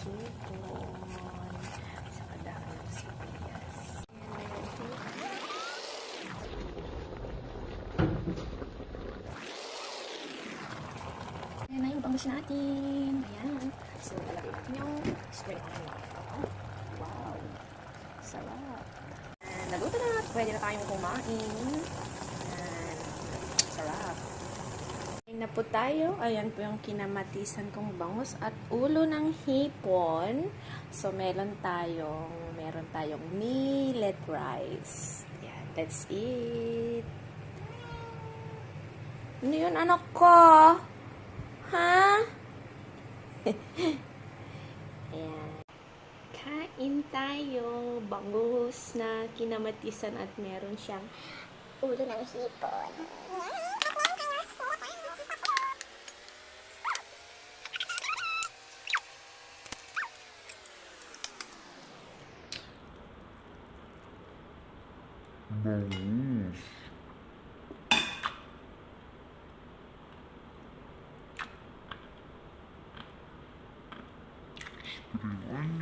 hipon. Sa kadahan ng sibuyas. Ayan na yung bangus natin. Ayan. So, lalagay natin yung square onion. Wow. Sarap. Naluto na. Pwede na tayong kumain. Ayan. Sarap. Ayan na po tayo. Ayan po yung kinamatisan kong bangus at ulo ng hipon. So, meron tayong millet rice. Ayan. Let's eat. Ano yun, anak ko? Ha? Ayan. Kain tayo. Bangus na kinamatisan at meron siyang ulo ng hipon. Bangus. Spring onion.